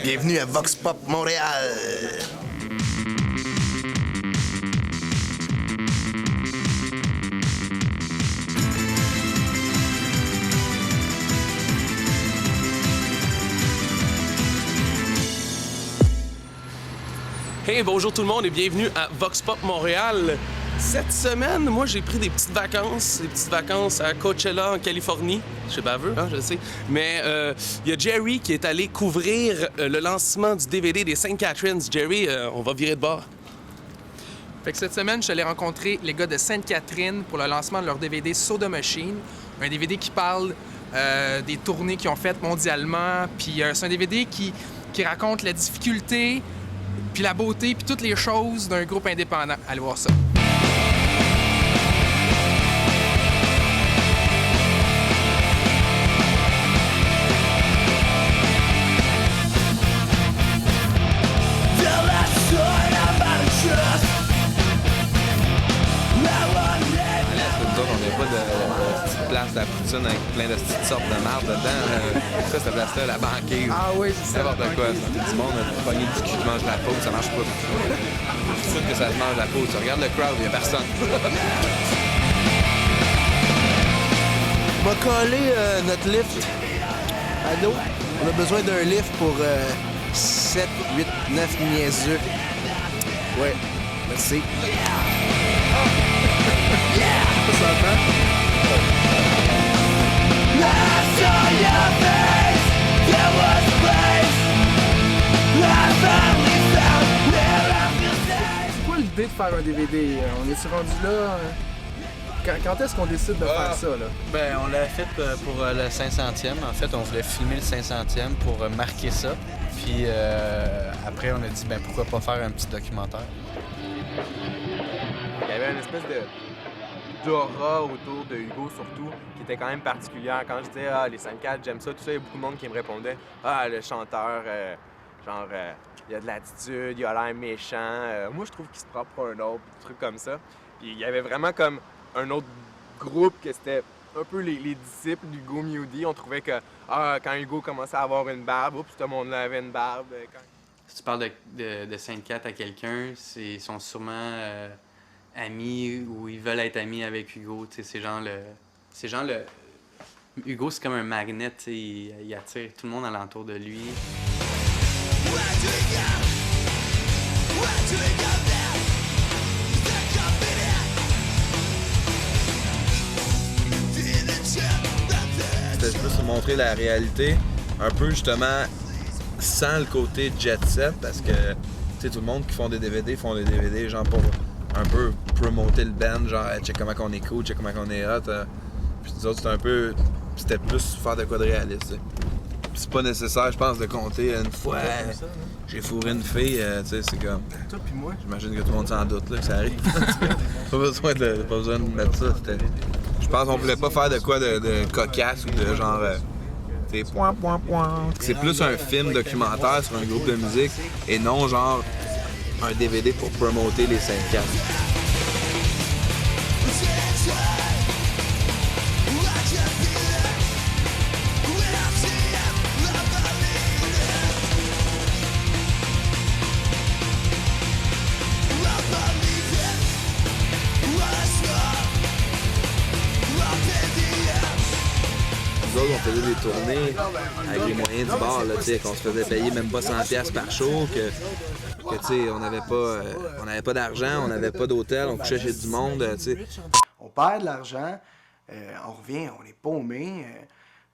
Bienvenue à Vox Pop Montréal. Hey, bonjour tout le monde et bienvenue à Vox Pop Montréal. Cette semaine, moi, j'ai pris des petites vacances à Coachella, en Californie. Je suis baveux, hein, je le sais. Mais il y a Jerry qui est allé couvrir le lancement du DVD des St. Catharines. Jerry, on va virer de bord. Fait que cette semaine, je suis allé rencontrer les gars de Sainte-Catherine pour le lancement de leur DVD Soda Machine. Un DVD qui parle des tournées qu'ils ont faites mondialement. Puis c'est un DVD qui raconte la difficulté, puis la beauté, puis toutes les choses d'un groupe indépendant. Allez voir ça. Place de la poutine avec plein de petites sortes de marde dedans. Ça, cette place-là, la banquise. Ah oui, c'est ça. N'importe quoi. Ça. Du monde a pogné du cul qui mange la peau, ça marche pas. Je suis sûr que ça se mange la peau. Tu regardes le crowd, il n'y a personne. On va coller notre lift à dos. On a besoin d'un lift pour 7, 8, 9 niaiseux. Ouais, merci. C'est quoi l'idée de faire un DVD? On est-tu rendu là? Quand est-ce qu'on décide de faire ça, là? Ben, on l'a fait pour le 500e. En fait, on voulait filmer le 500e pour marquer ça. Puis après, on a dit, ben pourquoi pas faire un petit documentaire? Il y avait une espèce d'aura autour de Hugo, surtout, qui était quand même particulière. Quand je disais « Ah, les 5-4, j'aime ça », tout ça, il y a beaucoup de monde qui me répondait « Ah, le chanteur, il a de l'attitude, il a l'air méchant. Moi, je trouve qu'il se prend pour un autre, des trucs comme ça. » Puis il y avait vraiment comme un autre groupe que c'était un peu les disciples d'Hugo Mewdy. On trouvait que quand Hugo commençait à avoir une barbe, oups, tout le monde avait une barbe. Si tu parles de Sainte-Cat à quelqu'un, ils sont sûrement amis ou ils veulent être amis avec Hugo. C'est genre le... Hugo, c'est comme un magnet, il attire tout le monde alentour de lui. C'était juste montrer la réalité, un peu justement sans le côté jet set, parce que tout le monde qui font des DVD genre pour un peu promoter le band, genre check comment on est cool, check comment on est hot. Puis nous autres, c'était plus faire de quoi de réaliste. T'sais. Puis c'est pas nécessaire, je pense, de compter une fois. J'ai fourré une fille, c'est comme. Toi puis moi. J'imagine que tout le monde s'en doute là, que ça arrive. pas besoin de mettre ça. Je pense qu'on voulait pas faire de quoi de cocasse ou de genre. C'est plus un film documentaire sur un groupe de musique et non genre un DVD pour promoter les 5-4. On faisait des tournées avec les moyens du bar, là, qu'on se faisait payer même pas 100$ par show, que on n'avait pas d'argent, on n'avait pas d'hôtel, on couchait chez du monde. On perd de l'argent, on revient, on est paumé.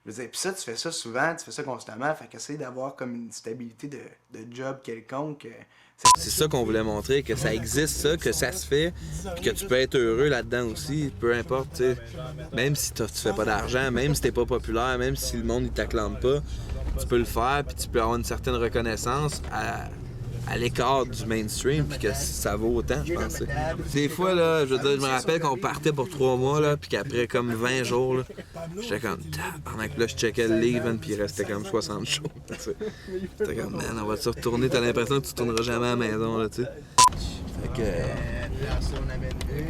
Je veux dire, puis ça, tu fais ça souvent, tu fais ça constamment, fait qu'essayer d'avoir comme une stabilité de job quelconque. C'est ça qu'on voulait montrer, que ça existe, ça, que ça se fait, puis que tu peux être heureux là-dedans aussi, peu importe, tu sais. Même si tu fais pas d'argent, même si t'es pas populaire, même si le monde ne t'acclame pas, tu peux le faire, puis tu peux avoir une certaine reconnaissance à l'écart du mainstream, puis que ça vaut autant, je pense. Des fois, là, je me rappelle qu'on partait pour 3 mois, là, puis qu'après comme 20 jours, là, j'étais comme, pendant que là, je checkais le livre, puis il restait comme 60 shows. J'étais comme, man, on va se retourner, t'as l'impression que tu tourneras jamais à la maison, là, tu sais.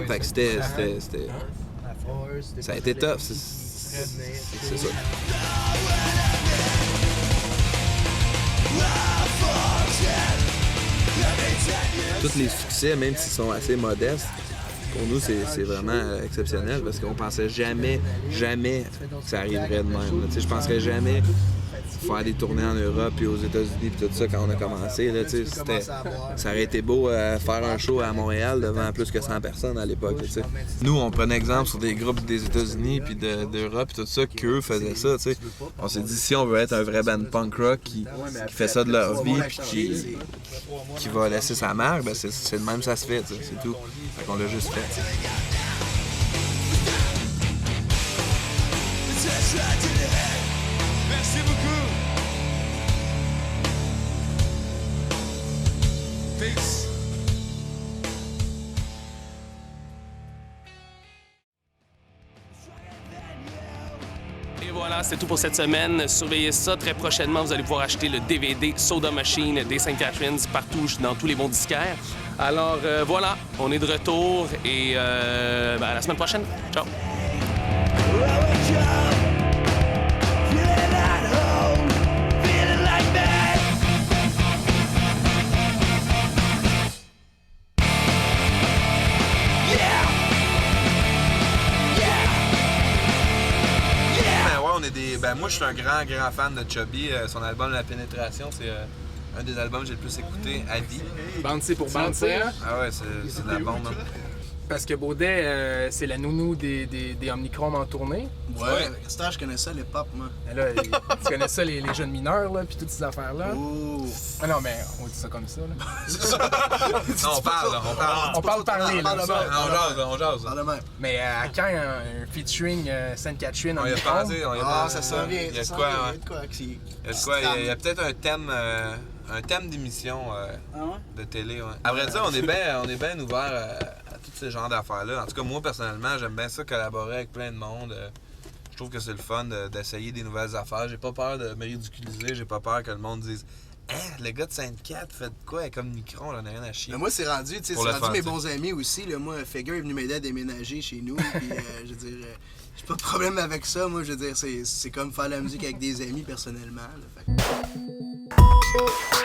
Fait que c'était... Ça a été tough, c'est ça. tous les succès, même s'ils sont assez modestes, pour nous, c'est vraiment exceptionnel parce qu'on pensait jamais que ça arriverait de même. Là. Je penserais jamais faire des tournées en Europe et aux États-Unis puis tout ça quand on a commencé. Là, ça aurait été beau faire un show à Montréal devant plus que 100 personnes à l'époque. Là, nous, on prenait exemple sur des groupes des États-Unis puis d'Europe et tout ça, qu'eux faisaient ça. T'sais. On s'est dit, si on veut être un vrai band punk rock qui fait ça de leur vie puis qui va laisser sa marque, ben c'est de même que ça se fait, c'est tout. Fait qu'on l'a juste fait. Merci beaucoup. Peace. Et voilà, c'est tout pour cette semaine. Surveillez ça. Très prochainement, vous allez pouvoir acheter le DVD Soda Machine des St. Catharines partout dans tous les bons disquaires. Alors voilà, on est de retour et à la semaine prochaine. Ciao! Moi, je suis un grand fan de Chubby. Son album La Pénétration, c'est un des albums que j'ai le plus écouté à vie. Bouncy pour Bouncy, hein? Ah ouais, c'est de la bombe. Hein. Parce que Baudet, c'est la nounou des Omnichrome en tournée. Ouais, ça, je connais ça, les pop, moi. Et là, tu connais ça, les jeunes mineurs, là, puis toutes ces affaires-là. Ouh. Ah non, mais on dit ça comme ça, là. Non, on parle. On parle parler, là. On jase. Parle de même. Mais quand un featuring St. Catherine en On y a Omnichrome, pensé. Ah, ça sent bien. Il y a Ça de sent quoi, bien, ouais. de quoi qui- Il y a peut-être un thème d'émission Ah ouais? de télé. Ouais. Après ça, on est bien ouvert à tous ces genres d'affaires-là. En tout cas, moi, personnellement, j'aime bien ça collaborer avec plein de monde. Je trouve que c'est le fun d'essayer des nouvelles affaires. J'ai pas peur de me ridiculiser. J'ai pas peur que le monde dise « Hein, le gars de Sainte-Cat fait de quoi? Comme Micron, j'en ai rien à chier. » Mais moi, c'est rendu, tu sais, Pour c'est le rendu fun, mes t'sais. bons amis aussi. Là. Moi, Figure est venu m'aider à déménager chez nous. Puis, je veux dire, j'ai pas de problème avec ça. Moi, je veux dire, c'est comme faire la musique avec des amis personnellement. Là. Fait que-